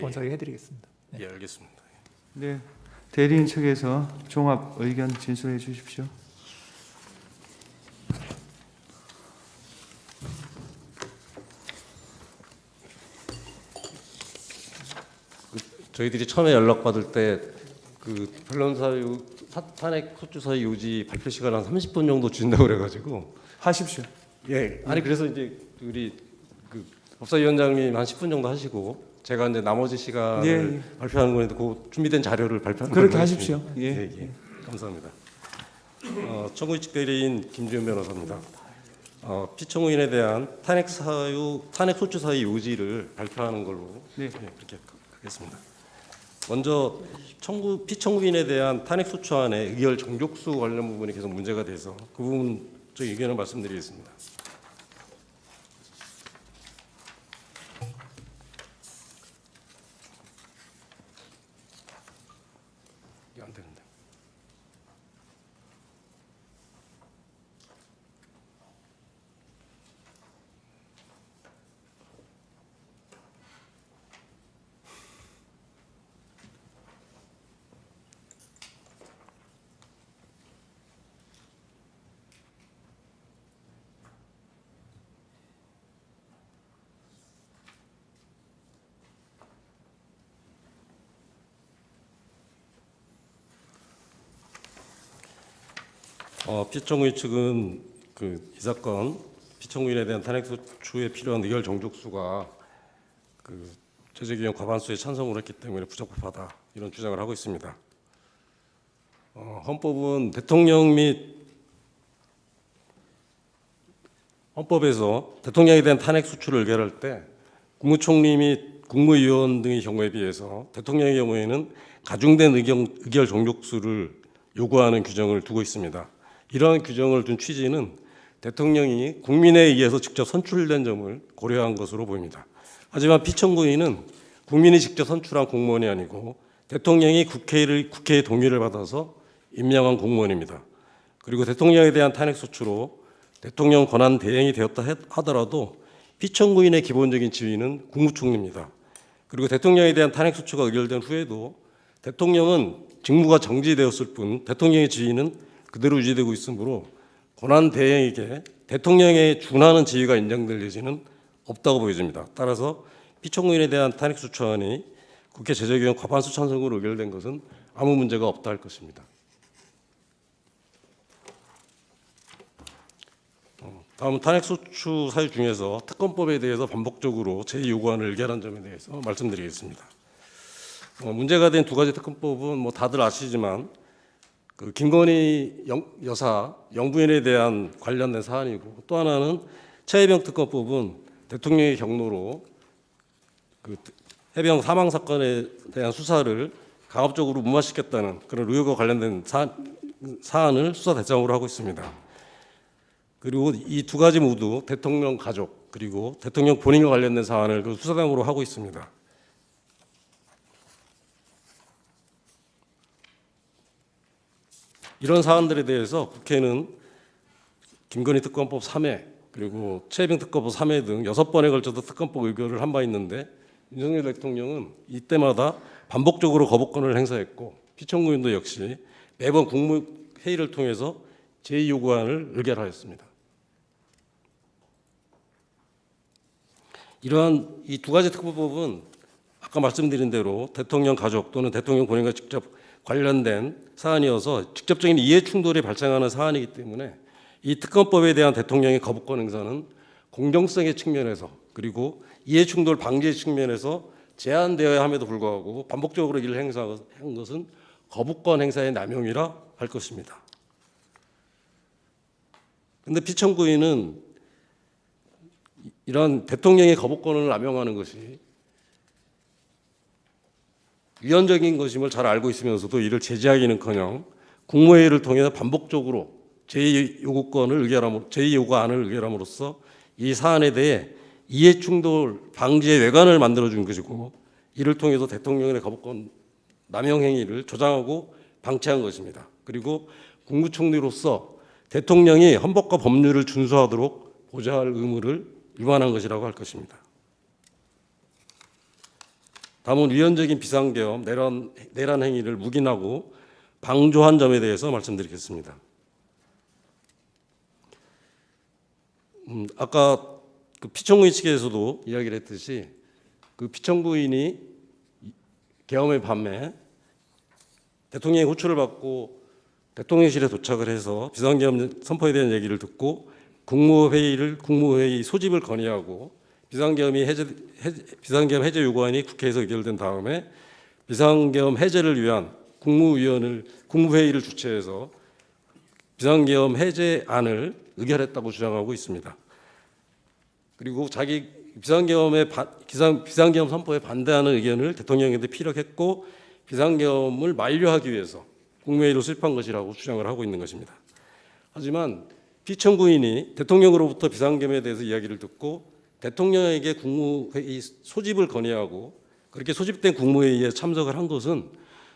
본사에 해드리겠습니다. 네. 예, 알겠습니다. 네, 대리인 측에서 종합 의견 진술해 주십시오. 저희들이 처음에 연락받을 때 그 변론사 탄핵 소추사의 요지 발표 시간 한 30분 정도 준다고 그래가지고 하십시오. 예, 아니 그래서 이제 우리 그 법사위원장님 한 10분 정도 하시고 제가 이제 나머지 시간을 예. 발표하는 거니까 그 준비된 자료를 발표하는 그렇게 걸로 하십시오. 하겠습니다. 예. 예. 감사합니다. 청구인 측 대리인 김주현 변호사입니다. 피청구인에 대한 탄핵 소추 사유 요지를 발표하는 걸로 네. 그렇게 하겠습니다. 먼저 피청구인에 대한 탄핵 소추안의 의결 정족수 관련 부분이 계속 문제가 돼서 그 부분 저희 의견을 말씀드리겠습니다. 이게 안 되는데. 피청구인 측은 이 사건 피청구인에 대한 탄핵 소추에 필요한 의결 정족수가 제재규정 과반수에 찬성을 했기 때문에 부적법하다 이런 주장을 하고 있습니다. 헌법은 대통령 및 헌법에서 대통령에 대한 탄핵 소추를 의결할 때 국무총리 및 국무위원 등의 경우에 비해서 대통령의 경우에는 가중된 의결 정족수를 요구하는 규정을 두고 있습니다. 이러한 규정을 둔 취지는 대통령이 국민에 의해서 직접 선출된 점을 고려한 것으로 보입니다. 하지만 피청구인은 국민이 직접 선출한 공무원이 아니고 대통령이 국회의 동의를 받아서 임명한 공무원입니다. 그리고 대통령에 대한 탄핵 소추로 대통령 권한 대행이 되었다 하더라도 피청구인의 기본적인 지위는 국무총리입니다. 그리고 대통령에 대한 탄핵 소추가 의결된 후에도 대통령은 직무가 정지되었을 뿐 대통령의 지위는 그대로 유지되고 있으므로 권한 대행에게 대통령에 준하는 지위가 인정될 여지는 없다고 보여집니다. 따라서 피청구인에 대한 탄핵 소추안이 국회 제재규정 과반수 찬성으로 의결된 것은 아무 문제가 없다 할 것입니다. 다음은 탄핵 소추 사유 중에서 특검법에 대해서 반복적으로 제2요구안을 의결한 점에 대해서 말씀드리겠습니다. 문제가 된 두 가지 특검법은 다들 아시지만 김건희 여사 영부인에 대한 관련된 사안이고 또 하나는 최혜병 특검법은 대통령의 경로로 해병 사망 사건에 대한 수사를 강압적으로 무마시켰다는 그런 의혹과 관련된 사안을 수사 대상으로 하고 있습니다. 그리고 이 두 가지 모두 대통령 가족 그리고 대통령 본인과 관련된 사안을 수사 대상으로 하고 있습니다. 이런 사안들에 대해서 국회는 김건희 특검법 3회 그리고 최혜병 특검법 3회 등 6번에 걸쳐서 특검법 의결을 한 바 있는데 윤석열 대통령은 이때마다 반복적으로 거부권을 행사했고 피청구인도 역시 매번 국무회의를 통해서 제2요구안을 의결하였습니다. 이러한 이 두 가지 특검법은 아까 말씀드린 대로 대통령 가족 또는 대통령 본인과 직접 관련된 사안이어서 직접적인 이해 충돌이 발생하는 사안이기 때문에 이 특검법에 대한 대통령의 거부권 행사는 공정성의 측면에서 그리고 이해 충돌 방지 측면에서 제한되어야 함에도 불구하고 반복적으로 이를 행사한 것은 거부권 행사의 남용이라 할 것입니다. 그런데 피청구인은 이런 대통령의 거부권을 남용하는 것이 위헌적인 것임을 잘 알고 있으면서도 이를 제지하기는커녕 국무회의를 통해서 반복적으로 제2요구안을 의결함으로써 이 사안에 대해 이해충돌 방지의 외관을 만들어준 것이고 이를 통해서 대통령의 거부권 남용 행위를 조장하고 방치한 것입니다. 그리고 국무총리로서 대통령이 헌법과 법률을 준수하도록 보좌할 의무를 위반한 것이라고 할 것입니다. 다음은 위헌적인 비상계엄, 내란 행위를 묵인하고 방조한 점에 대해서 말씀드리겠습니다. 아까 그 피청구인 측에서도 이야기를 했듯이 그 피청구인이 계엄의 밤에 대통령의 호출을 받고 대통령실에 도착을 해서 비상계엄 선포에 대한 얘기를 듣고 국무회의 소집을 건의하고 비상계엄 해제 요구안이 국회에서 의결된 다음에 비상계엄 해제를 위한 국무회의를 주최해서 비상계엄 해제안을 의결했다고 주장하고 있습니다. 그리고 자기 비상계엄 선포에 반대하는 의견을 대통령에게 피력했고 비상계엄을 만료하기 위해서 국무회의로 수립한 것이라고 주장을 하고 있는 것입니다. 하지만 피청구인이 대통령으로부터 비상계엄에 대해서 이야기를 듣고 대통령에게 국무회의 소집을 건의하고 그렇게 소집된 국무회의에 참석을 한 것은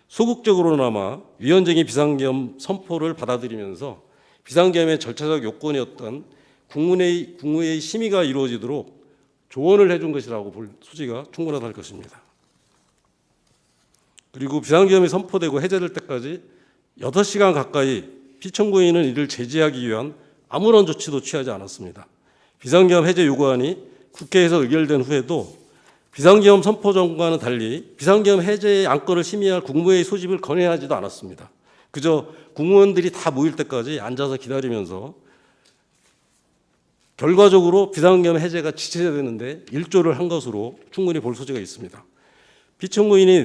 소극적으로나마 위헌적인 비상계엄 선포를 받아들이면서 비상계엄의 절차적 요건이었던 국무회의 심의가 이루어지도록 조언을 해준 것이라고 볼 소지가 충분하다는 것입니다. 그리고 비상계엄이 선포되고 해제될 때까지 8시간 가까이 피청구인은 이를 제지하기 위한 아무런 조치도 취하지 않았습니다. 비상계엄 해제 요구안이 국회에서 의결된 후에도 비상계엄 선포 전과는 달리 비상계엄 해제의 안건을 심의할 국무회의 소집을 건의하지도 않았습니다. 그저 국무원들이 다 모일 때까지 앉아서 기다리면서 결과적으로 비상계엄 해제가 지체되는데 일조를 한 것으로 충분히 볼 소지가 있습니다. 피청구인이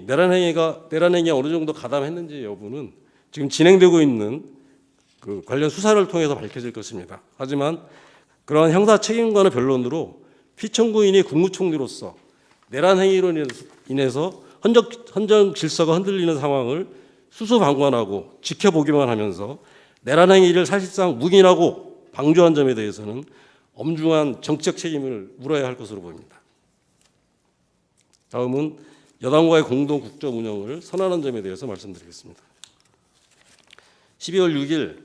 내란 행위에 어느 정도 가담했는지 여부는 지금 진행되고 있는 그 관련 수사를 통해서 밝혀질 것입니다. 하지만 그러한 형사 책임과는 변론으로 피청구인이 국무총리로서 내란 행위로 인해서 헌정 질서가 흔들리는 상황을 수수방관하고 지켜보기만 하면서 내란 행위를 사실상 묵인하고 방조한 점에 대해서는 엄중한 정치적 책임을 물어야 할 것으로 보입니다. 다음은 여당과의 공동 국정 운영을 선언한 점에 대해서 말씀드리겠습니다. 12월 6일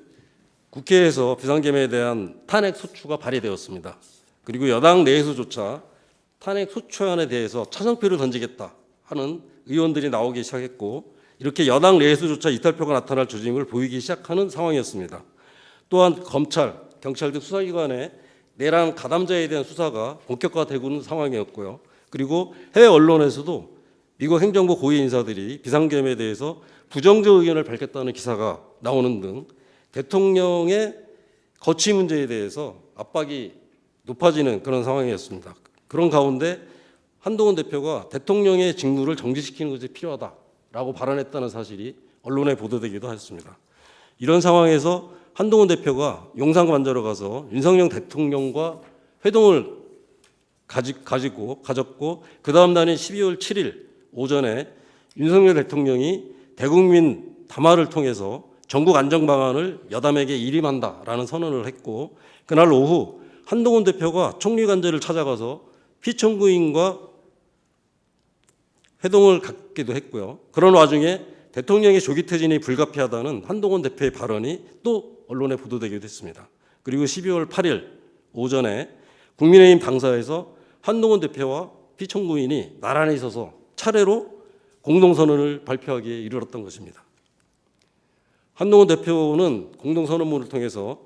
국회에서 비상계엄에 대한 탄핵 소추가 발의되었습니다. 그리고 여당 내에서조차 탄핵 소추안에 대해서 찬성표를 던지겠다 하는 의원들이 나오기 시작했고 이렇게 여당 내에서조차 이탈표가 나타날 조짐을 보이기 시작하는 상황이었습니다. 또한 검찰, 경찰 등 수사기관의 내란 가담자에 대한 수사가 본격화되고 있는 상황이었고요. 그리고 해외 언론에서도 미국 행정부 고위 인사들이 비상계엄에 대해서 부정적 의견을 밝혔다는 기사가 나오는 등 대통령의 거취 문제에 대해서 압박이 높아지는 그런 상황이었습니다. 그런 가운데 한동훈 대표가 대통령의 직무를 정지시키는 것이 필요하다라고 발언했다는 사실이 언론에 보도되기도 했습니다. 이런 상황에서 한동훈 대표가 용산 관저로 가서 윤석열 대통령과 회동을 가졌고 그 다음 날인 12월 7일 오전에 윤석열 대통령이 대국민 담화를 통해서 전국 안정 방안을 여담에게 일임한다라는 선언을 했고 그날 오후 한동훈 대표가 총리 관저를 찾아가서 피청구인과 회동을 갖기도 했고요. 그런 와중에 대통령의 조기 퇴진이 불가피하다는 한동훈 대표의 발언이 또 언론에 보도되기도 했습니다. 그리고 12월 8일 오전에 국민의힘 당사에서 한동훈 대표와 피청구인이 나란히 서서 차례로 공동선언을 발표하기에 이르렀던 것입니다. 한동훈 대표는 공동선언문을 통해서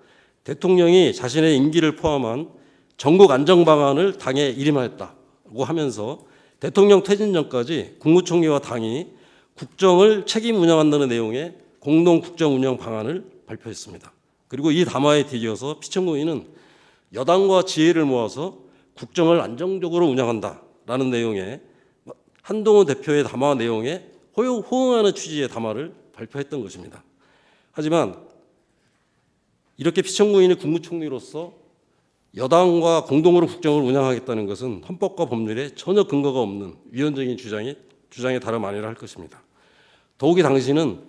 대통령이 자신의 임기를 포함한 전국 안정 방안을 당에 일임하였다고 하면서 대통령 퇴진 전까지 국무총리와 당이 국정을 책임 운영한다는 내용의 공동 국정 운영 방안을 발표했습니다. 그리고 이 담화에 뒤이어서 피청구인은 여당과 지혜를 모아서 국정을 안정적으로 운영한다라는 내용의 한동훈 대표의 담화 내용에 호응하는 취지의 담화를 발표했던 것입니다. 하지만 이렇게 피청구인이 국무총리로서 여당과 공동으로 국정을 운영하겠다는 것은 헌법과 법률에 전혀 근거가 없는 위헌적인 주장의 다름 아니라 할 것입니다. 더욱이 당시는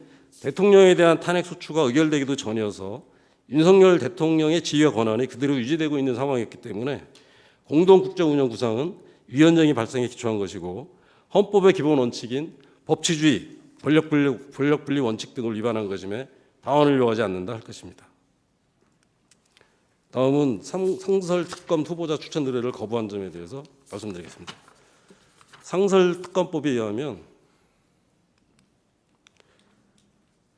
대통령에 대한 탄핵 소추가 의결되기도 전이어서 윤석열 대통령의 지휘와 권한이 그대로 유지되고 있는 상황이었기 때문에 공동 국정 운영 구상은 위헌적인 발생에 기초한 것이고 헌법의 기본 원칙인 법치주의, 권력분리 원칙 등을 위반한 것임에 당원을 요하지 않는다 할 것입니다. 다음은 상설 특검 후보자 추천 의뢰를 거부한 점에 대해서 말씀드리겠습니다. 상설특검법에 의하면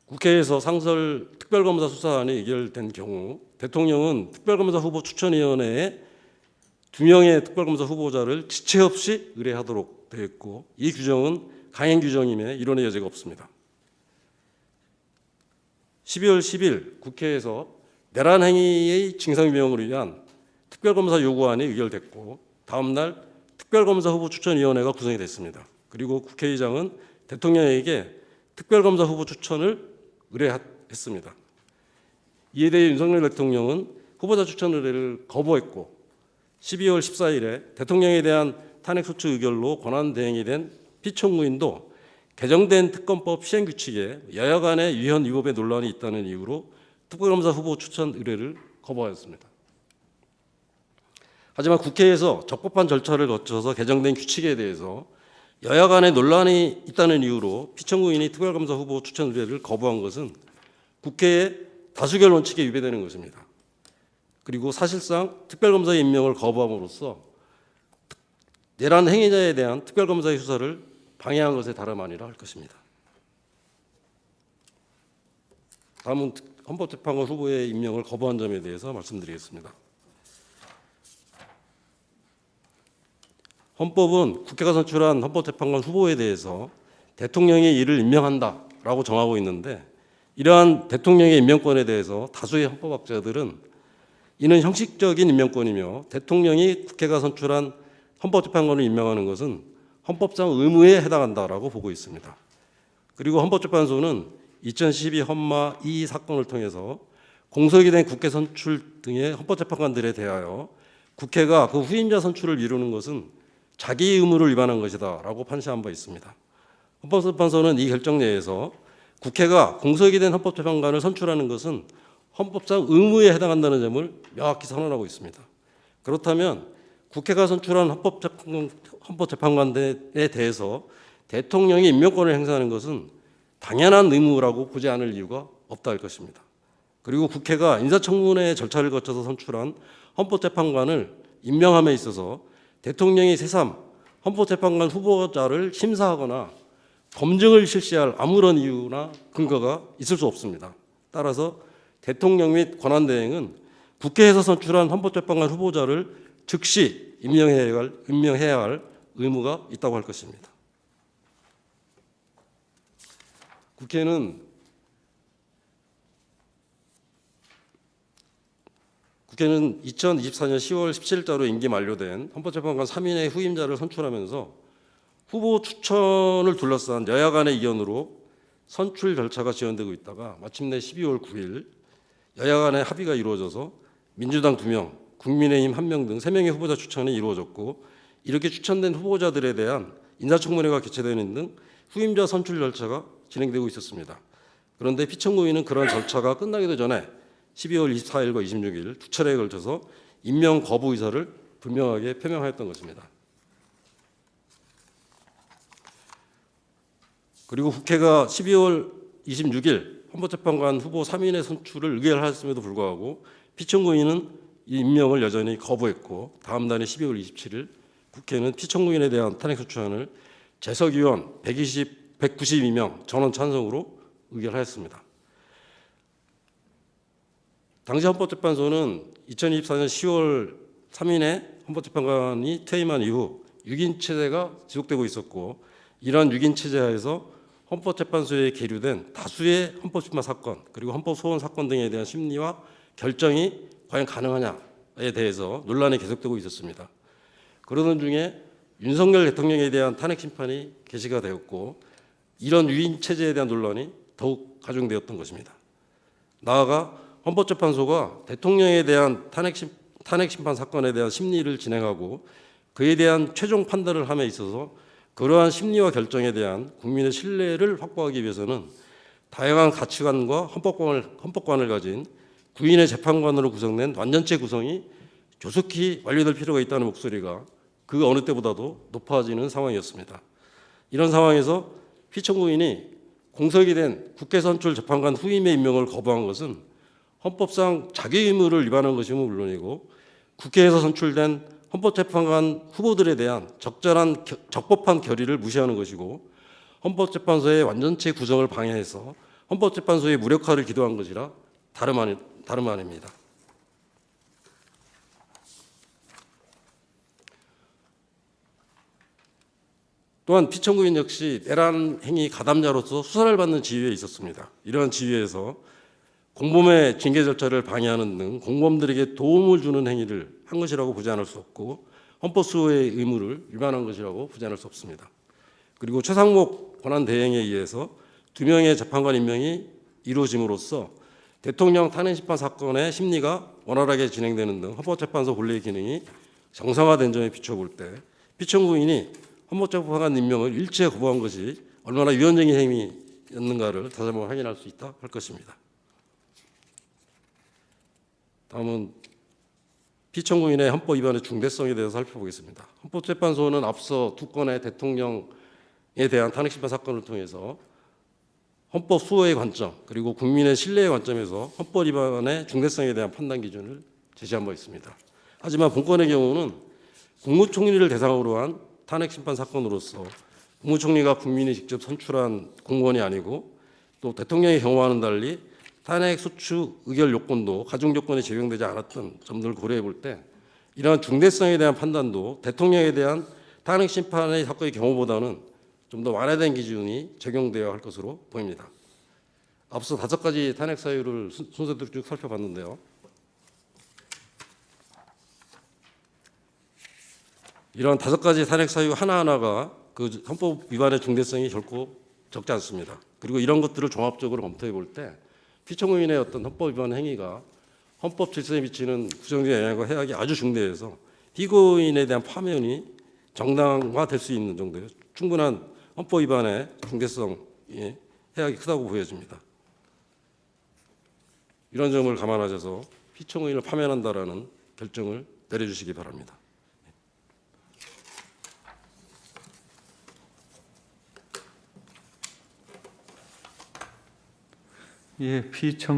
국회에서 상설 특별검사 수사안이 의결된 경우 대통령은 특별검사 후보 추천위원회에 2명의 특별검사 후보자를 지체 없이 의뢰하도록 되어 있고, 이 규정은 강행 규정임에 이론의 여지가 없습니다. 12월 10일 국회에서 내란 행위의 징상규명을 위한 특별검사 요구안이 의결됐고, 다음 날 특별검사 후보 추천위원회가 구성이 됐습니다. 그리고 국회의장은 대통령에게 특별검사 후보 추천을 의뢰했습니다. 이에 대해 윤석열 대통령은 후보자 추천 의뢰를 거부했고, 12월 14일에 대통령에 대한 탄핵소추 의결로 권한 대행이 된 피청구인도 개정된 특검법 시행규칙에 여야 간의 위헌 위법의 논란이 있다는 이유로 특별검사 후보 추천 의뢰를 거부하였습니다. 하지만 국회에서 적법한 절차를 거쳐서 개정된 규칙에 대해서 여야 간의 논란이 있다는 이유로 피청구인이 특별검사 후보 추천 의뢰를 거부한 것은 국회의 다수결 원칙에 위배되는 것입니다. 그리고 사실상 특별검사의 임명을 거부함으로써 내란 행위자에 대한 특별검사의 수사를 방해한 것에 다름 아니라 할 것입니다. 다음은 헌법재판관 후보의 임명을 거부한 점에 대해서 말씀드리겠습니다. 헌법은 국회가 선출한 헌법재판관 후보에 대해서 대통령이 이를 임명한다라고 정하고 있는데, 이러한 대통령의 임명권에 대해서 다수의 헌법학자들은 이는 형식적인 임명권이며 대통령이 국회가 선출한 헌법재판관을 임명하는 것은 헌법상 의무에 해당한다라고 보고 있습니다. 그리고 헌법재판소는 2012 헌마 2 사건을 통해서 공석이 된 국회 선출 등의 헌법재판관들에 대하여 국회가 그 후임자 선출을 미루는 것은 자기 의무를 위반한 것이다라고 판시한 바 있습니다. 헌법재판소는 이 결정 내에서 국회가 공석이 된 헌법재판관을 선출하는 것은 헌법상 의무에 해당한다는 점을 명확히 선언하고 있습니다. 그렇다면 국회가 선출한 헌법재판관에 대해서 대통령이 임명권을 행사하는 것은 당연한 의무라고 보지 않을 이유가 없다 할 것입니다. 그리고 국회가 인사청문회 절차를 거쳐서 선출한 헌법재판관을 임명함에 있어서 대통령이 새삼 헌법재판관 후보자를 심사하거나 검증을 실시할 아무런 이유나 근거가 있을 수 없습니다. 따라서 대통령 및 권한대행은 국회에서 선출한 헌법재판관 후보자를 즉시 임명해야 할 의무가 있다고 할 것입니다. 국회는 2024년 10월 17일자로 임기 만료된 헌법재판관 3인의 후임자를 선출하면서 후보 추천을 둘러싼 여야 간의 의견으로 선출 절차가 지연되고 있다가 마침내 12월 9일 여야 간의 합의가 이루어져서 민주당 2명, 국민의힘 1명 등 3명의 후보자 추천이 이루어졌고, 이렇게 추천된 후보자들에 대한 인사청문회가 개최되는 등 후임자 선출 절차가 진행되고 있었습니다. 그런데 피청구인은 그러한 절차가 끝나기도 전에 12월 24일과 26일 두 차례에 걸쳐서 임명 거부 의사를 분명하게 표명하였던 것입니다. 그리고 국회가 12월 26일 헌법재판관 후보 3인의 선출을 의결하였음에도 불구하고 피청구인은 이 임명을 여전히 거부했고, 다음 날인 12월 27일 국회는 피청구인에 대한 탄핵소추안을 재석의원 192명 전원 찬성으로 의결하였습니다. 당시 헌법재판소는 2024년 10월 3인의 헌법재판관이 퇴임한 이후 6인 체제가 지속되고 있었고, 이러한 6인 체제 하에서 헌법재판소에 계류된 다수의 헌법심판 사건 그리고 헌법소원 사건 등에 대한 심리와 결정이 과연 가능하냐에 대해서 논란이 계속되고 있었습니다. 그러던 중에 윤석열 대통령에 대한 탄핵 심판이 개시가 되었고, 이런 6인 체제에 대한 논란이 더욱 가중되었던 것입니다. 나아가 헌법재판소가 대통령에 대한 탄핵 심판 사건에 대한 심리를 진행하고 그에 대한 최종 판단을 함에 있어서 그러한 심리와 결정에 대한 국민의 신뢰를 확보하기 위해서는 다양한 가치관과 헌법관을 가진 9인의 재판관으로 구성된 완전체 구성이 조속히 완료될 필요가 있다는 목소리가 그 어느 때보다도 높아지는 상황이었습니다. 이런 상황에서 피청구인이 공석이 된 국회 선출 재판관 후임의 임명을 거부한 것은 헌법상 자기 의무를 위반한 것이면 물론이고, 국회에서 선출된 헌법재판관 후보들에 대한 적법한 결의를 무시하는 것이고 헌법재판소의 완전체 구성을 방해해서 헌법재판소의 무력화를 기도한 것이라 다름 아닙니다. 또한 피청구인 역시 내란 행위 가담자로서 수사를 받는 지위에 있었습니다. 이러한 지위에서 공범의 징계 절차를 방해하는 등 공범들에게 도움을 주는 행위를 한 것이라고 보지 않을 수 없고 헌법 수호의 의무를 위반한 것이라고 보지 않을 수 없습니다. 그리고 최상목 권한대행에 의해서 2명의 재판관 임명이 이루어짐으로써 대통령 탄핵심판 사건의 심리가 원활하게 진행되는 등 헌법재판소 본래의 기능이 정상화된 점에 비춰볼 때 피청구인이 헌법재판관 임명을 일체 거부한 것이 얼마나 위헌적인 행위였는가를 다시 한번 확인할 수 있다 할 것입니다. 다음은 피청구인의 헌법 위반의 중대성에 대해서 살펴보겠습니다. 헌법재판소는 앞서 2건의 대통령에 대한 탄핵심판 사건을 통해서 헌법 수호의 관점 그리고 국민의 신뢰의 관점에서 헌법 위반의 중대성에 대한 판단 기준을 제시한 바 있습니다. 하지만 본건의 경우는 국무총리를 대상으로 한 탄핵심판 사건으로서 국무총리가 국민이 직접 선출한 공무원이 아니고 또 대통령의 경우와는 달리 탄핵 소추 의결 요건도 가중 요건에 적용되지 않았던 점들을 고려해 볼 때 이러한 중대성에 대한 판단도 대통령에 대한 탄핵 심판의 사건의 경우보다는 좀 더 완화된 기준이 적용되어야 할 것으로 보입니다. 앞서 5가지 탄핵 사유를 순서대로 쭉 살펴봤는데요. 이러한 5가지 탄핵 사유 하나하나가 그 헌법 위반의 중대성이 결코 적지 않습니다. 그리고 이런 것들을 종합적으로 검토해 볼 때 피청구인의 어떤 헌법 위반 행위가 헌법 질서에 미치는 부정적 영향과 해악이 아주 중대해서 피고인에 대한 파면이 정당화될 수 있는 정도의 충분한 헌법 위반의 중대성이 해악이 크다고 보여집니다. 이런 점을 감안하셔서 피청구인을 파면한다라는 결정을 내려주시기 바랍니다. 예, 피청